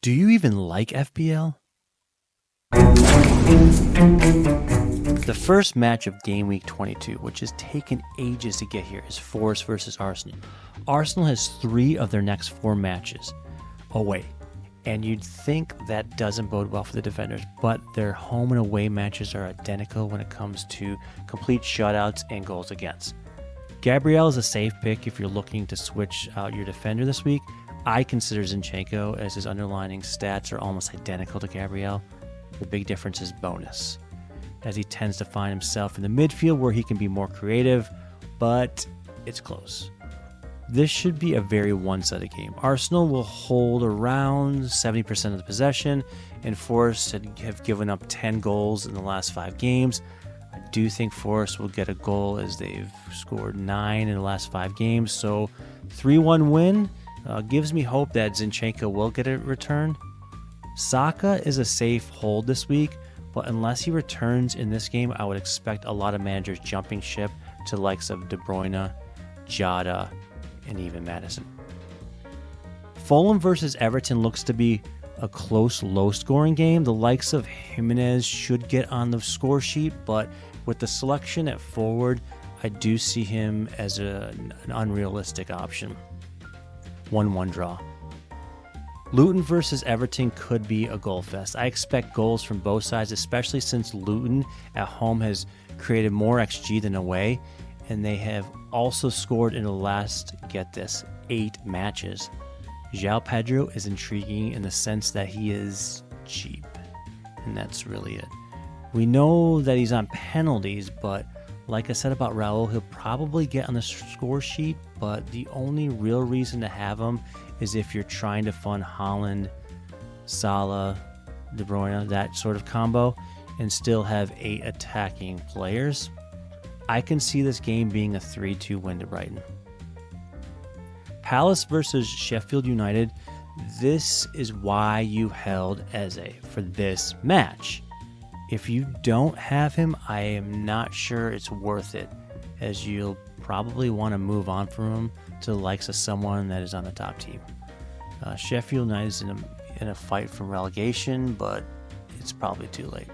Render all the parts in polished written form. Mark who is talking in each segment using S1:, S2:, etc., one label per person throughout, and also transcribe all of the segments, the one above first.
S1: Do you even like FPL? The first match of Game Week 22, which has taken ages to get here, is Forest versus Arsenal. Arsenal has 3 of their next 4 matches away, and you'd think that doesn't bode well for the defenders, but their home and away matches are identical when it comes to complete shutouts and goals against. Gabriel is a safe pick if you're looking to switch out your defender this week. I consider Zinchenko, as his underlying stats are almost identical to Gabriel. The big difference is bonus, as he tends to find himself in the midfield where he can be more creative, but it's close. This should be a very one-sided game. Arsenal will hold around 70% of the possession, and Forest have given up 10 goals in the last 5 games. I do think Forest will get a goal, as they've scored 9 in the last 5 games, so 3-1 win gives me hope that Zinchenko will get a return. Saka is a safe hold this week, but unless he returns in this game, I would expect a lot of managers jumping ship to the likes of De Bruyne, Jota, and even Madison. Fulham versus Everton looks to be a close, low-scoring game. The likes of Jimenez should get on the score sheet, but with the selection at forward, I do see him as an unrealistic option. 1-1 draw. Luton versus Everton could be a goal fest. I expect goals from both sides, especially since Luton at home has created more XG than away, and they have also scored in the last, get this, 8 matches. João Pedro is intriguing in the sense that he is cheap, and that's really it. We know that he's on penalties, but like I said about Raul, he'll probably get on the score sheet, but the only real reason to have him is if you're trying to fund Haaland, Salah, De Bruyne, that sort of combo, and still have 8 attacking players. I can see this game being a 3-2 win to Brighton. Palace versus Sheffield United. This is why you held Eze for this match. If you don't have him, I am not sure it's worth it, as you'll probably want to move on from him to the likes of someone that is on the top team. Sheffield United is in a fight from relegation, but it's probably too late.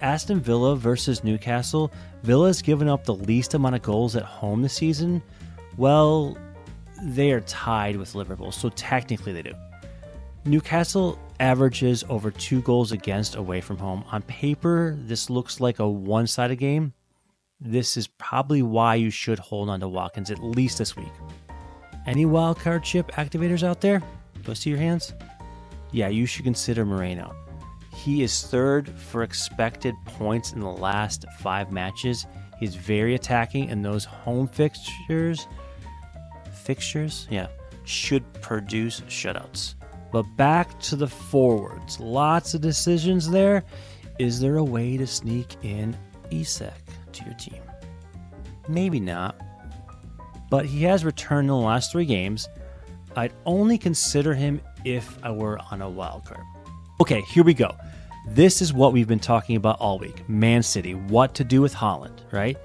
S1: Aston Villa versus Newcastle. Villa's given up the least amount of goals at home this season. Well, they are tied with Liverpool, so technically they do. Newcastle averages over 2 goals against away from home. On paper, this looks like a one-sided game. This is probably why you should hold on to Watkins at least this week. Any wildcard chip activators out there? Do I see your hands? Yeah, you should consider Moreno. He is 3rd for expected points in the last 5 matches. He's very attacking, and those home fixtures, should produce shutouts. But back to the forwards. Lots of decisions there. Is there a way to sneak in Isak to your team? Maybe not. But he has returned in the last 3 games. I'd only consider him if I were on a wild card. Okay, here we go. This is what we've been talking about all week. Man City, what to do with Haaland, right?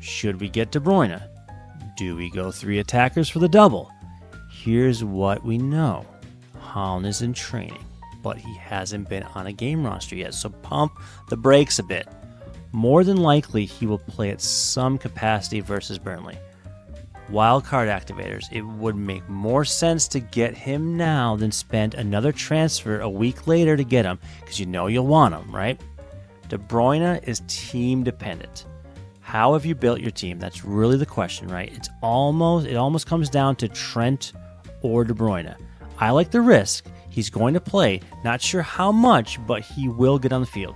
S1: Should we get De Bruyne? Do we go 3 attackers for the double? Here's what we know. Haaland is in training, but he hasn't been on a game roster yet, so pump the brakes a bit. More than likely, he will play at some capacity versus Burnley. Wildcard activators, it would make more sense to get him now than spend another transfer a week later to get him, because you know you'll want him, right? De Bruyne is team dependent. How have you built your team? That's really the question, right? It almost comes down to Trent or De Bruyne. I like the risk. He's going to play. Not sure how much, but he will get on the field.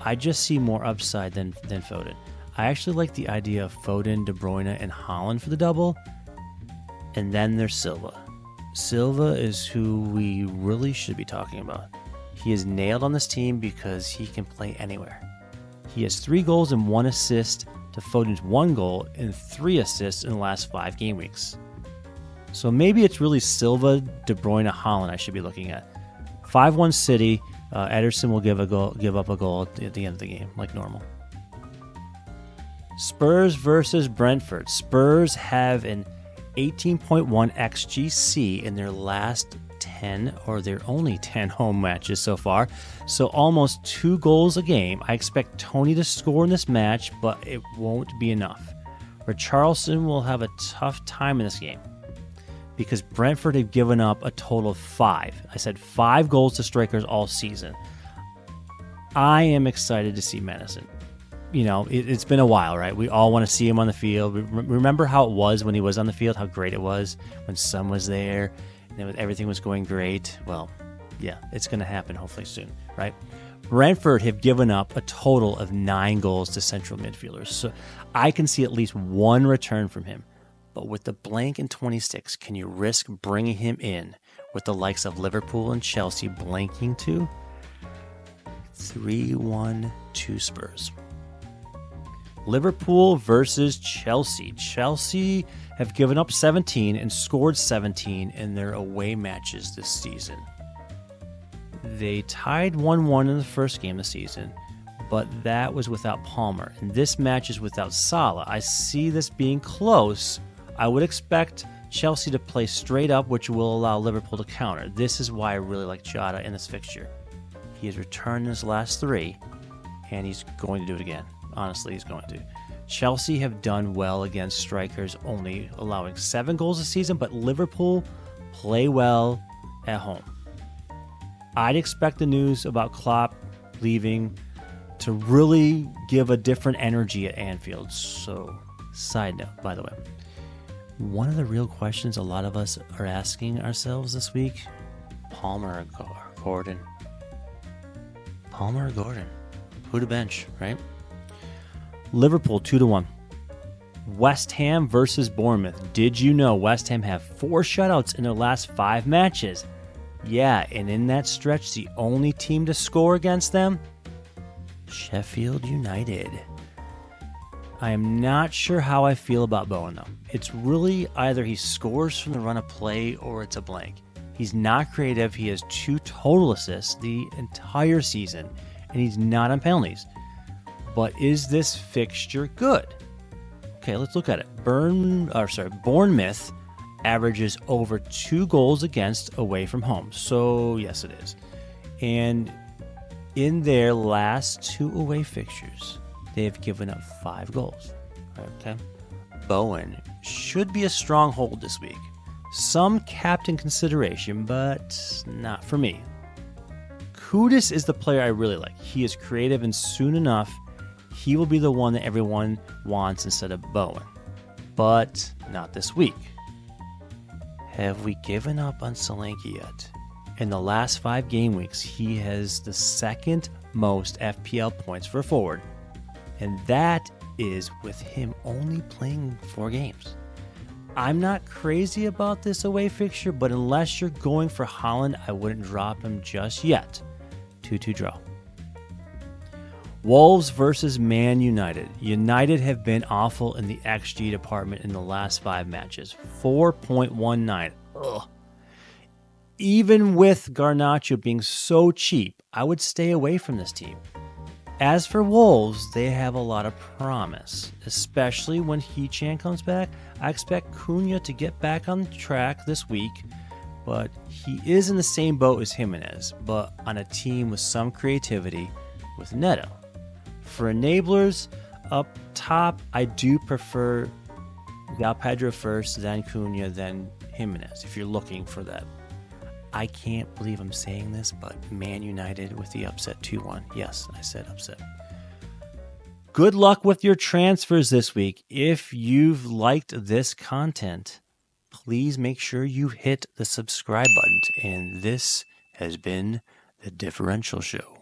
S1: I just see more upside than Foden. I actually like the idea of Foden, De Bruyne, and Haaland for the double. And then there's Silva. Silva is who we really should be talking about. He is nailed on this team because he can play anywhere. He has 3 goals and 1 assist to Foden's 1 goal and 3 assists in the last 5 game weeks. So maybe it's really Silva, De Bruyne, Haaland I should be looking at. 5-1 City. Ederson will give up a goal at the end of the game, like normal. Spurs versus Brentford. Spurs have an 18.1 XGC in their last 10 10 or their only 10 home matches so far, so almost 2 goals a game. I expect Tony to score in this match, but it won't be enough. Richarlison will have a tough time in this game because Brentford have given up a total of 5. I said 5 goals to strikers all season. I am excited to see Madison. You know, it's been a while, right? We all want to see him on the field. Remember how it was when he was on the field, how great it was when Son was there and everything was going great? Well, yeah, it's going to happen hopefully soon, right? Brentford have given up a total of 9 goals to central midfielders, so I can see at least 1 return from him. But with the blank in 26, can you risk bringing him in with the likes of Liverpool and Chelsea blanking too? 3-1 to Spurs. Liverpool versus Chelsea. Chelsea have given up 17 and scored 17 in their away matches this season. They tied 1-1 in the first game of the season, but that was without Palmer. And this match is without Salah. I see this being close. I would expect Chelsea to play straight up, which will allow Liverpool to counter. This is why I really like Jota in this fixture. He has returned his last 3, and he's going to do it again. Honestly, he's going to. Chelsea have done well against strikers, only allowing 7 goals this season, but Liverpool play well at home. I'd expect the news about Klopp leaving to really give a different energy at Anfield. So, side note, by the way, one of the real questions a lot of us are asking ourselves this week, Palmer or Gordon? Palmer or Gordon? Who to bench, right? Liverpool 2-1. West Ham versus Bournemouth. Did you know West Ham have 4 shutouts in their last 5 matches? Yeah, and in that stretch, the only team to score against them? Sheffield United. I am not sure how I feel about Bowen, though. It's really either he scores from the run of play or it's a blank. He's not creative. He has 2 total assists the entire season, and he's not on penalties. But is this fixture good? Okay, let's look at it. Bournemouth averages over 2 goals against away from home. So, yes, it is. And in their last 2 away fixtures, they have given up 5 goals. Okay. Bowen should be a stronghold this week. Some captain consideration, but not for me. Kudus is the player I really like. He is creative, and soon enough, he will be the one that everyone wants instead of Bowen. But not this week. Have we given up on Solanke yet? In the last 5 game weeks, he has the 2nd most FPL points for a forward. And that is with him only playing 4 games. I'm not crazy about this away fixture, but unless you're going for Haaland, I wouldn't drop him just yet. 2-2 draw. Wolves versus Man United. United have been awful in the XG department in the last 5 matches. 4.19. Ugh. Even with Garnacho being so cheap, I would stay away from this team. As for Wolves, they have a lot of promise, especially when Hechan comes back. I expect Cunha to get back on track this week, but he is in the same boat as Jimenez, but on a team with some creativity with Neto. For enablers up top, I do prefer Gal Pedro first, then Cunha, then Jimenez, if you're looking for that. I can't believe I'm saying this, but Man United with the upset 2-1. Yes, I said upset. Good luck with your transfers this week. If you've liked this content, please make sure you hit the subscribe button. And this has been The Differential Show.